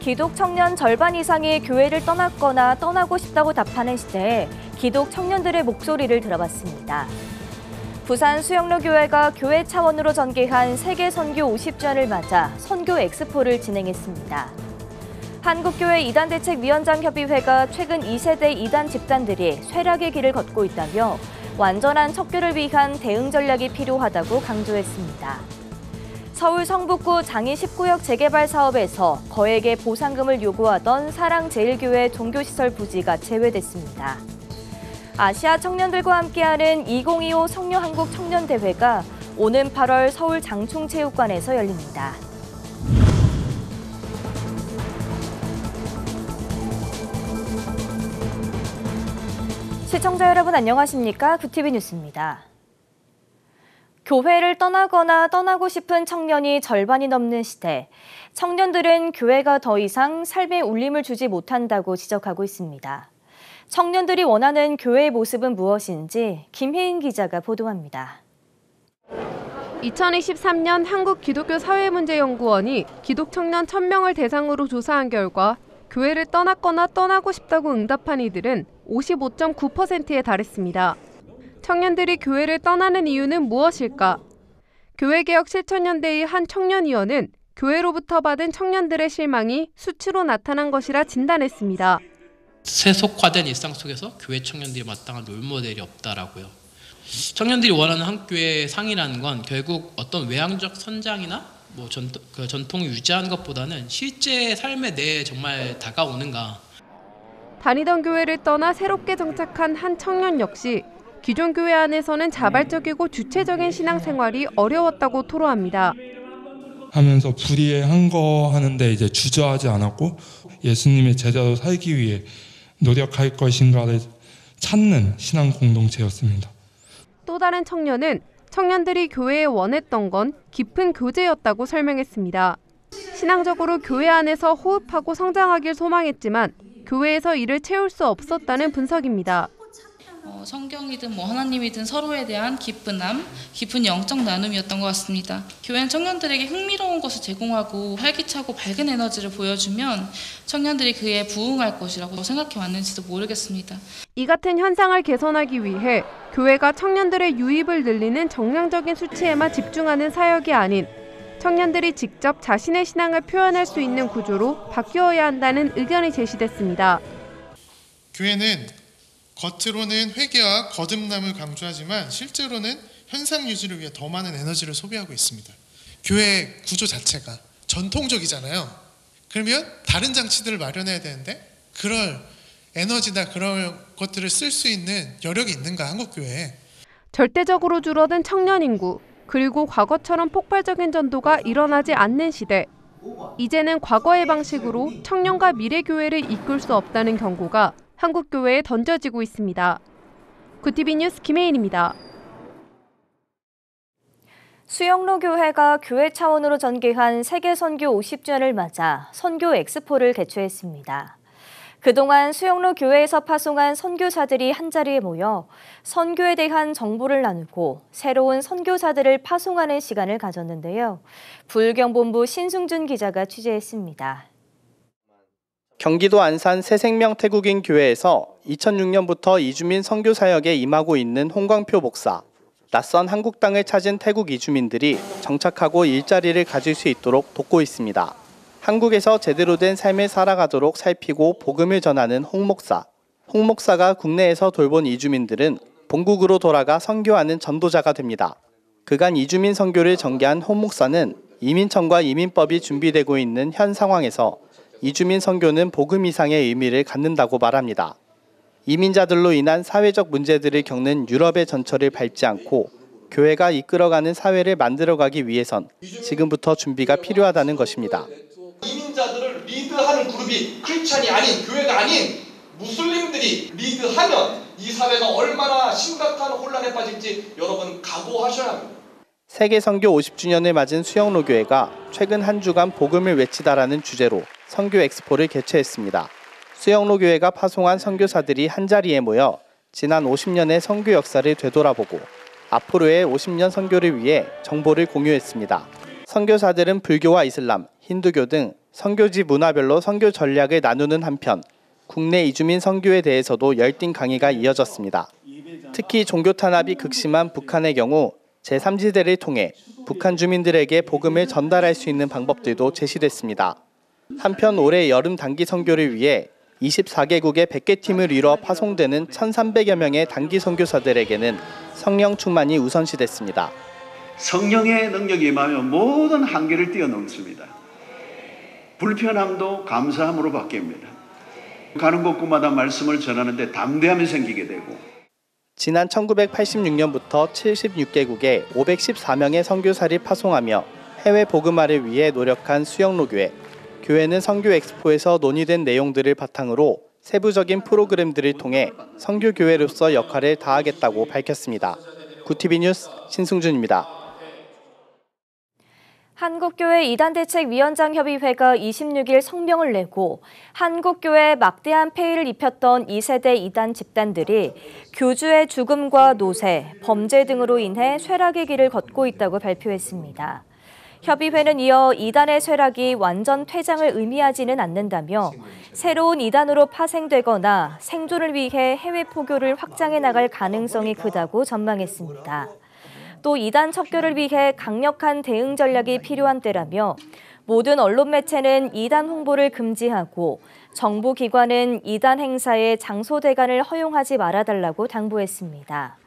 기독 청년 절반 이상이 교회를 떠났거나 떠나고 싶다고 답하는 시대에 기독 청년들의 목소리를 들어봤습니다. 부산 수영로 교회가 교회 차원으로 전개한 세계 선교 50주년을 맞아 선교 엑스포를 진행했습니다. 한국교회 이단대책위원장협의회가 최근 2세대 이단 집단들이 쇠락의 길을 걷고 있다며 완전한 척결을 위한 대응 전략이 필요하다고 강조했습니다. 서울 성북구 장이 19역 재개발 사업에서 거액의 보상금을 요구하던 사랑제일교회 종교시설 부지가 제외됐습니다. 아시아 청년들과 함께하는 2025 성녀한국 청년대회가 오는 8월 서울 장충체육관에서 열립니다. 시청자 여러분 안녕하십니까? 구티비 뉴스입니다. 교회를 떠나거나 떠나고 싶은 청년이 절반이 넘는 시대, 청년들은 교회가 더 이상 삶의 울림을 주지 못한다고 지적하고 있습니다. 청년들이 원하는 교회의 모습은 무엇인지 김혜인 기자가 보도합니다. 2023년 한국기독교사회문제연구원이 기독청년 1000명을 대상으로 조사한 결과 교회를 떠났거나 떠나고 싶다고 응답한 이들은 55.9%에 달했습니다. 청년들이 교회를 떠나는 이유는 무엇일까? 교회개혁 실천연대의 한 청년위원은 교회로부터 받은 청년들의 실망이 수치로 나타난 것이라 진단했습니다. 세속화된 일상 속에서 교회 청년들이 마땅한 롤모델이 없다라고요. 청년들이 원하는 한교회의 상이라는 건 결국 어떤 외향적 선장이나 전통을 유지하는 것보다는 실제 삶에 대해 정말 다가오는가. 다니던 교회를 떠나 새롭게 정착한 한 청년 역시 기존 교회 안에서는 자발적이고 주체적인 신앙생활이 어려웠다고 토로합니다. 하면서 불의한 거 하는데 이제 주저하지 않았고 예수님의 제자로 살기 위해 노력할 것인가를 찾는 신앙 공동체였습니다. 또 다른 청년은 청년들이 교회에 원했던 건 깊은 교제였다고 설명했습니다. 신앙적으로 교회 안에서 호흡하고 성장하길 소망했지만 교회에서 이를 채울 수 없었다는 분석입니다. 성경이든 하나님이든 서로에 대한 깊은 영적 나눔이었던 것 같습니다. 교회는 청년들에게 흥미로운 것을 제공하고 활기차고 밝은 에너지를 보여주면 청년들이 그에 부응할 것이라고 생각해 왔는지도 모르겠습니다. 이 같은 현상을 개선하기 위해 교회가 청년들의 유입을 늘리는 정량적인 수치에만 집중하는 사역이 아닌 청년들이 직접 자신의 신앙을 표현할 수 있는 구조로 바뀌어야 한다는 의견이 제시됐습니다. 교회는 겉으로는 회개와 거듭남을 강조하지만 실제로는 현상 유지를 위해 더 많은 에너지를 소비하고 있습니다. 교회 구조 자체가 전통적이잖아요. 그러면 다른 장치들을 마련해야 되는데 그럴 에너지나 그런 것들을 쓸 수 있는 여력이 있는가 한국교회에. 절대적으로 줄어든 청년 인구, 그리고 과거처럼 폭발적인 전도가 일어나지 않는 시대. 이제는 과거의 방식으로 청년과 미래교회를 이끌 수 없다는 경고가 한국교회에 던져지고 있습니다. 구티비 뉴스 김혜인입니다. 수영로 교회가 교회 차원으로 전개한 세계 선교 50주년을 맞아 선교 엑스포를 개최했습니다. 그동안 수영로 교회에서 파송한 선교사들이 한자리에 모여 선교에 대한 정보를 나누고 새로운 선교사들을 파송하는 시간을 가졌는데요. 불경본부 신승준 기자가 취재했습니다. 경기도 안산 새생명 태국인 교회에서 2006년부터 이주민 선교 사역에 임하고 있는 홍광표 목사. 낯선 한국 땅을 찾은 태국 이주민들이 정착하고 일자리를 가질 수 있도록 돕고 있습니다. 한국에서 제대로 된 삶을 살아가도록 살피고 복음을 전하는 홍 목사. 홍 목사가 국내에서 돌본 이주민들은 본국으로 돌아가 선교하는 전도자가 됩니다. 그간 이주민 선교를 전개한 홍 목사는 이민청과 이민법이 준비되고 있는 현 상황에서 이주민 선교는 복음 이상의 의미를 갖는다고 말합니다. 이민자들로 인한 사회적 문제들을 겪는 유럽의 전철을 밟지 않고 교회가 이끌어가는 사회를 만들어가기 위해선 지금부터 준비가 필요하다는 것입니다. 이민자들을 리드하는 그룹이 크리스찬이 아닌 교회가 아닌 무슬림들이 리드하면 이 사회가 얼마나 심각한 혼란에 빠질지 여러분 각오하셔야 합니다. 세계 선교 50주년을 맞은 수영로 교회가 최근 한 주간 복음을 외치다라는 주제로 선교 엑스포를 개최했습니다. 수영로 교회가 파송한 선교사들이 한자리에 모여 지난 50년의 선교 역사를 되돌아보고 앞으로의 50년 선교를 위해 정보를 공유했습니다. 선교사들은 불교와 이슬람, 힌두교 등 선교지 문화별로 선교 전략을 나누는 한편 국내 이주민 선교에 대해서도 열띤 강의가 이어졌습니다. 특히 종교 탄압이 극심한 북한의 경우 제3지대를 통해 북한 주민들에게 복음을 전달할 수 있는 방법들도 제시됐습니다. 한편 올해 여름 단기 선교를 위해 24개국의 100개 팀을 이뤄 파송되는 1,300여 명의 단기 선교사들에게는 성령 충만이 우선시됐습니다. 성령의 능력이 임하면 모든 한계를 뛰어넘습니다. 불편함도 감사함으로 바뀝니다. 가는 곳곳마다 말씀을 전하는데 담대함이 생기게 되고 지난 1986년부터 76개국에 514명의 선교사를 파송하며 해외 복음화를 위해 노력한 수영로교회. 교회는 선교 엑스포에서 논의된 내용들을 바탕으로 세부적인 프로그램들을 통해 선교교회로서 역할을 다하겠다고 밝혔습니다. 구TV 뉴스 신승준입니다. 한국교회 이단대책위원장협의회가 26일 성명을 내고 한국교회에 막대한 폐해를 입혔던 2세대 이단 집단들이 교주의 죽음과 노세, 범죄 등으로 인해 쇠락의 길을 걷고 있다고 발표했습니다. 협의회는 이어 이단의 쇠락이 완전 퇴장을 의미하지는 않는다며 새로운 이단으로 파생되거나 생존을 위해 해외 포교를 확장해 나갈 가능성이 크다고 전망했습니다. 또 이단 척결을 위해 강력한 대응 전략이 필요한 때라며 모든 언론 매체는 이단 홍보를 금지하고 정부 기관은 이단 행사에 장소 대관을 허용하지 말아달라고 당부했습니다.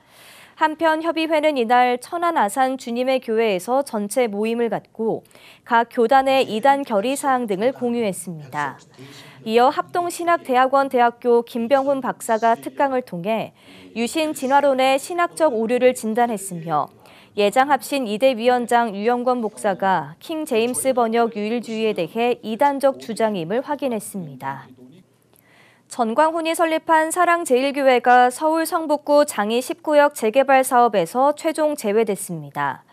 한편 협의회는 이날 천안 아산 주님의 교회에서 전체 모임을 갖고 각 교단의 이단 결의사항 등을 공유했습니다. 이어 합동신학대학원 대학교 김병훈 박사가 특강을 통해 유신 진화론의 신학적 오류를 진단했으며 예장합신 이대 위원장 유영권 목사가 킹 제임스 번역 유일주의에 대해 이단적 주장임을 확인했습니다. 전광훈이 설립한 사랑제일교회가 서울 성북구 장이 19역 재개발 사업에서 최종 제외됐습니다.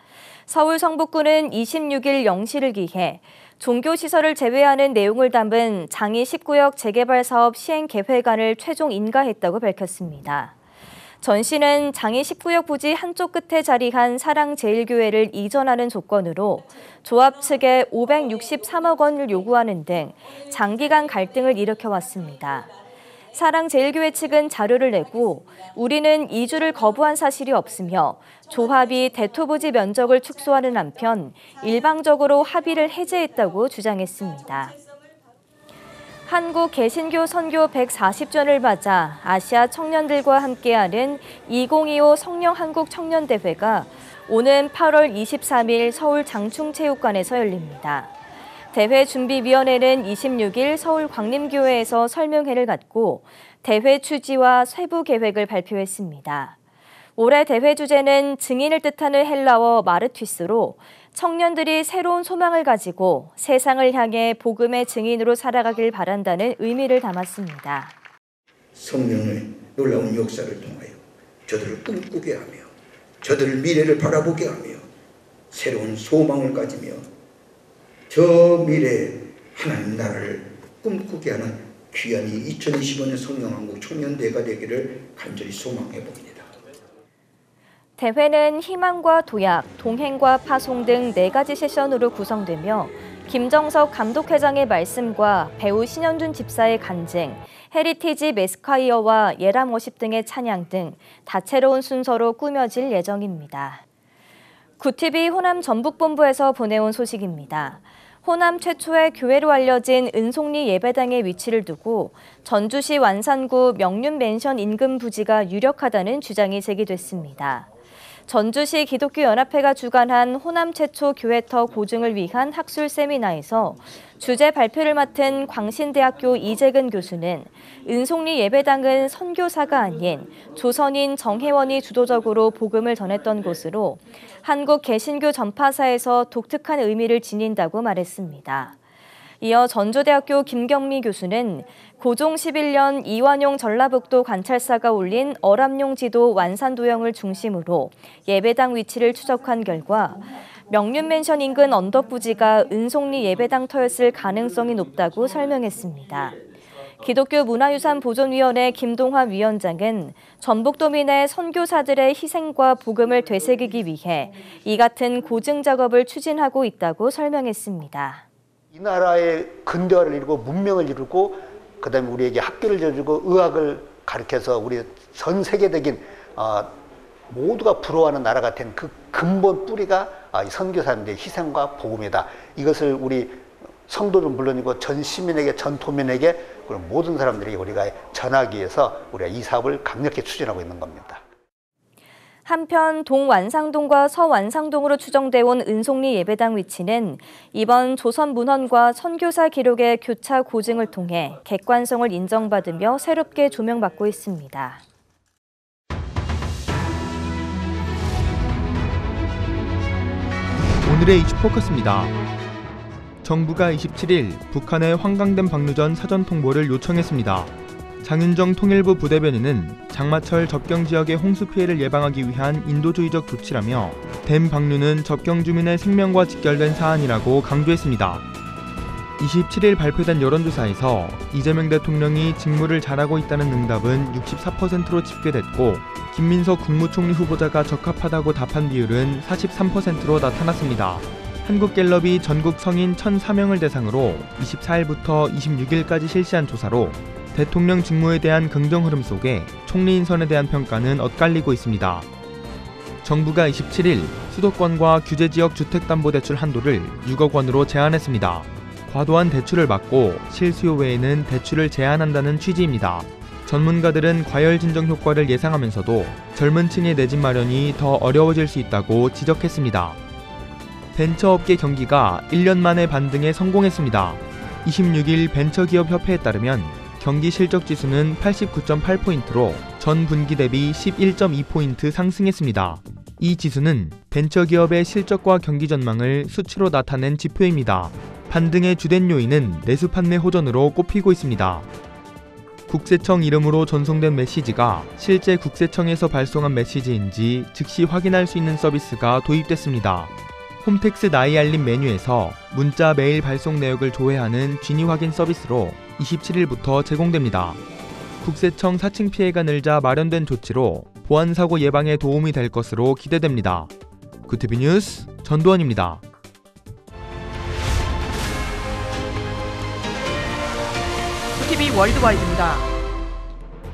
서울 성북구는 26일 0시를 기해 종교시설을 제외하는 내용을 담은 장이 19역 재개발 사업 시행 계획안을 최종 인가했다고 밝혔습니다. 전 씨는 장이 19역 부지 한쪽 끝에 자리한 사랑제일교회를 이전하는 조건으로 조합 측에 563억 원을 요구하는 등 장기간 갈등을 일으켜왔습니다. 사랑제일교회 측은 자료를 내고 우리는 이주를 거부한 사실이 없으며 조합이 대토부지 면적을 축소하는 한편 일방적으로 합의를 해제했다고 주장했습니다. 한국 개신교 선교 140전을 맞아 아시아 청년들과 함께하는 2025 성령 한국 청년대회가 오는 8월 23일 서울 장충체육관에서 열립니다. 대회 준비위원회는 26일 서울 광림교회에서 설명회를 갖고 대회 취지와 세부 계획을 발표했습니다. 올해 대회 주제는 증인을 뜻하는 헬라어 마르튀스로 청년들이 새로운 소망을 가지고 세상을 향해 복음의 증인으로 살아가길 바란다는 의미를 담았습니다. 성령의 놀라운 역사를 통하여 저들을 꿈꾸게 하며 저들을 미래를 바라보게 하며 새로운 소망을 가지며 저 미래에 하나님 나라를 꿈꾸게 하는 귀한 2025년 성령한국 청년대회가 되기를 간절히 소망해 봅니다. 대회는 희망과 도약, 동행과 파송 등 4가지 세션으로 구성되며 김정석 감독회장의 말씀과 배우 신현준 집사의 간증, 헤리티지 메스콰이어와 예람 워십 등의 찬양 등 다채로운 순서로 꾸며질 예정입니다. 구TV 호남 전북본부에서 보내온 소식입니다. 호남 최초의 교회로 알려진 은송리 예배당의 위치를 두고 전주시 완산구 명륜맨션 인근 부지가 유력하다는 주장이 제기됐습니다. 전주시 기독교연합회가 주관한 호남 최초 교회터 고증을 위한 학술 세미나에서 주제 발표를 맡은 광신대학교 이재근 교수는 은송리 예배당은 선교사가 아닌 조선인 정혜원이 주도적으로 복음을 전했던 곳으로 한국 개신교 전파사에서 독특한 의미를 지닌다고 말했습니다. 이어 전주대학교 김경미 교수는 고종 11년 이완용 전라북도 관찰사가 올린 어람용 지도 완산도형을 중심으로 예배당 위치를 추적한 결과 명륜맨션 인근 언덕 부지가 은송리 예배당터였을 가능성이 높다고 설명했습니다. 기독교 문화유산 보존위원회 김동화 위원장은 전북도민 의 선교사들의 희생과 복음을 되새기기 위해 이 같은 고증 작업을 추진하고 있다고 설명했습니다. 이 나라의 근대화를 이루고 문명을 이루고 그다음에 우리에게 학교를 열어주고 의학을 가르쳐서 우리 전 세계적인 모두가 부러워하는 나라가 된 그 근본 뿌리가 이 선교사님들의 희생과 복음이다. 이것을 우리 성도는 물론이고 전 시민에게, 전 도민에게, 그리고 모든 사람들에게 우리가 전하기 위해서 우리가 이 사업을 강력히 추진하고 있는 겁니다. 한편 동완상동과 서완상동으로 추정돼 온 은송리 예배당 위치는 이번 조선문헌과 선교사 기록의 교차 고증을 통해 객관성을 인정받으며 새롭게 조명받고 있습니다. 오늘의 이슈포커스입니다. 정부가 27일 북한의 환강댐 방류 전 사전 통보를 요청했습니다. 장윤정 통일부 부대변인은 장마철 접경 지역의 홍수 피해를 예방하기 위한 인도주의적 조치라며 댐 방류는 접경 주민의 생명과 직결된 사안이라고 강조했습니다. 27일 발표된 여론조사에서 이재명 대통령이 직무를 잘하고 있다는 응답은 64%로 집계됐고 김민석 국무총리 후보자가 적합하다고 답한 비율은 43%로 나타났습니다. 한국갤럽이 전국 성인 1,004명을 대상으로 24일부터 26일까지 실시한 조사로 대통령 직무에 대한 긍정 흐름 속에 총리 인선에 대한 평가는 엇갈리고 있습니다. 정부가 27일 수도권과 규제지역 주택담보대출 한도를 6억 원으로 제한했습니다. 과도한 대출을 막고 실수요 외에는 대출을 제한한다는 취지입니다. 전문가들은 과열 진정 효과를 예상하면서도 젊은 층의 내 집 마련이 더 어려워질 수 있다고 지적했습니다. 벤처업계 경기가 1년 만에 반등에 성공했습니다. 26일 벤처기업협회에 따르면 경기 실적지수는 89.8포인트로 전 분기 대비 11.2포인트 상승했습니다. 이 지수는 벤처기업의 실적과 경기 전망을 수치로 나타낸 지표입니다. 반등의 주된 요인은 내수 판매 호전으로 꼽히고 있습니다. 국세청 이름으로 전송된 메시지가 실제 국세청에서 발송한 메시지인지 즉시 확인할 수 있는 서비스가 도입됐습니다. 홈택스 나이 알림 메뉴에서 문자 메일 발송 내역을 조회하는 진위 확인 서비스로 27일부터 제공됩니다. 국세청 사칭 피해가 늘자 마련된 조치로 보안사고 예방에 도움이 될 것으로 기대됩니다. 구티비 뉴스 전도원입니다. 구티비 월드와이드입니다.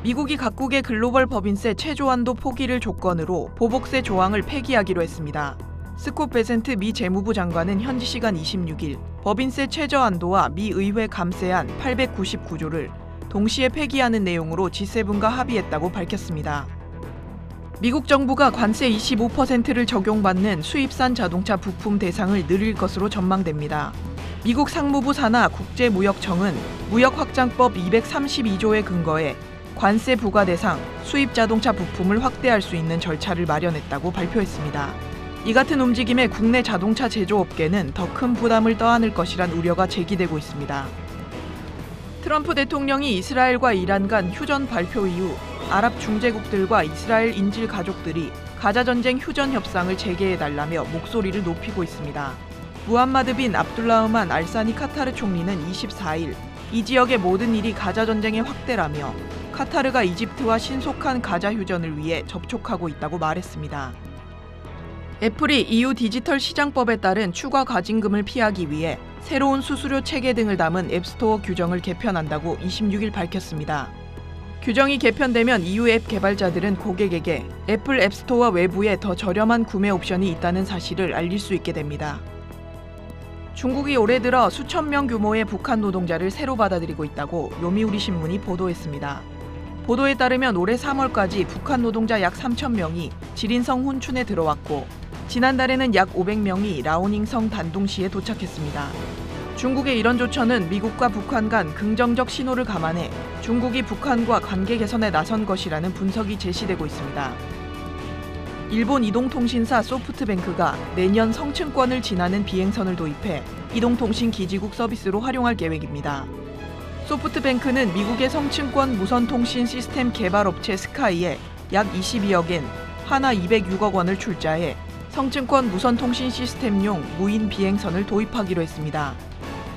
미국이 각국의 글로벌 법인세 최저한도 포기를 조건으로 보복세 조항을 폐기하기로 했습니다. 스콧 베센트 미 재무부 장관은 현지 시간 26일 법인세 최저한도와 미 의회 감세안 899조를 동시에 폐기하는 내용으로 G7과 합의했다고 밝혔습니다. 미국 정부가 관세 25%를 적용받는 수입산 자동차 부품 대상을 늘릴 것으로 전망됩니다. 미국 상무부 산하 국제무역청은 무역확장법 232조에 근거해 관세 부과 대상 수입 자동차 부품을 확대할 수 있는 절차를 마련했다고 발표했습니다. 이 같은 움직임에 국내 자동차 제조업계는 더 큰 부담을 떠안을 것이란 우려가 제기되고 있습니다. 트럼프 대통령이 이스라엘과 이란 간 휴전 발표 이후 아랍 중재국들과 이스라엘 인질 가족들이 가자 전쟁 휴전 협상을 재개해달라며 목소리를 높이고 있습니다. 무함마드 빈 압둘라흐만 알사니 카타르 총리는 24일 이 지역의 모든 일이 가자 전쟁의 확대라며 카타르가 이집트와 신속한 가자 휴전을 위해 접촉하고 있다고 말했습니다. 애플이 EU 디지털 시장법에 따른 추가 과징금을 피하기 위해 새로운 수수료 체계 등을 담은 앱스토어 규정을 개편한다고 26일 밝혔습니다. 규정이 개편되면 EU 앱 개발자들은 고객에게 애플 앱스토어 외부에 더 저렴한 구매 옵션이 있다는 사실을 알릴 수 있게 됩니다. 중국이 올해 들어 수천 명 규모의 북한 노동자를 새로 받아들이고 있다고 요미우리 신문이 보도했습니다. 보도에 따르면 올해 3월까지 북한 노동자 약 3천 명이 지린성 훈춘에 들어왔고 지난달에는 약 500명이 라오닝성 단동시에 도착했습니다. 중국의 이런 조처는 미국과 북한 간 긍정적 신호를 감안해 중국이 북한과 관계 개선에 나선 것이라는 분석이 제시되고 있습니다. 일본 이동통신사 소프트뱅크가 내년 성층권을 지나는 비행선을 도입해 이동통신 기지국 서비스로 활용할 계획입니다. 소프트뱅크는 미국의 성층권 무선통신 시스템 개발업체 스카이에 약 22억엔 하나 206억 원을 출자해 성층권 무선통신 시스템용 무인 비행선을 도입하기로 했습니다.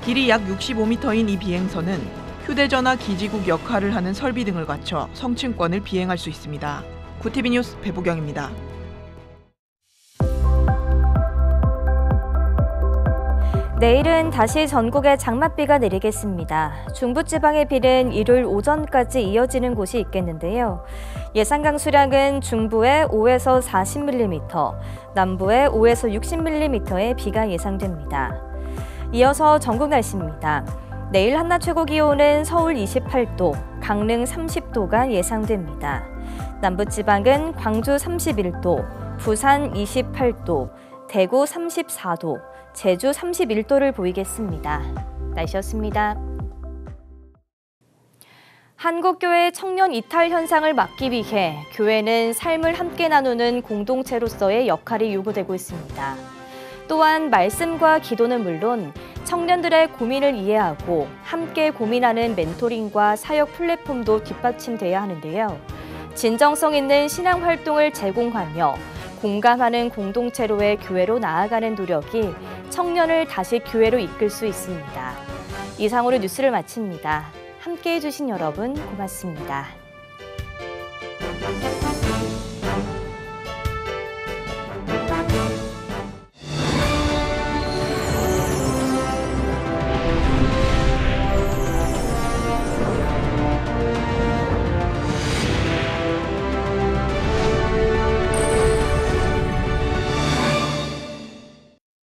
길이 약 65m인 이 비행선은 휴대전화 기지국 역할을 하는 설비 등을 갖춰 성층권을 비행할 수 있습니다. 구티비 뉴스 배보경입니다. 내일은 다시 전국에 장맛비가 내리겠습니다. 중부지방의 비는 일요일 오전까지 이어지는 곳이 있겠는데요. 예상 강수량은 중부에 5에서 40mm, 남부에 5에서 60mm의 비가 예상됩니다. 이어서 전국 날씨입니다. 내일 한낮 최고 기온은 서울 28도, 강릉 30도가 예상됩니다. 남부지방은 광주 31도, 부산 28도, 대구 34도, 제주 31도를 보이겠습니다. 날씨였습니다. 한국교회 청년 이탈 현상을 막기 위해 교회는 삶을 함께 나누는 공동체로서의 역할이 요구되고 있습니다. 또한 말씀과 기도는 물론 청년들의 고민을 이해하고 함께 고민하는 멘토링과 사역 플랫폼도 뒷받침돼야 하는데요. 진정성 있는 신앙 활동을 제공하며 공감하는 공동체로의 교회로 나아가는 노력이 청년을 다시 교회로 이끌 수 있습니다. 이상으로 뉴스를 마칩니다. 함께해 주신 여러분 고맙습니다.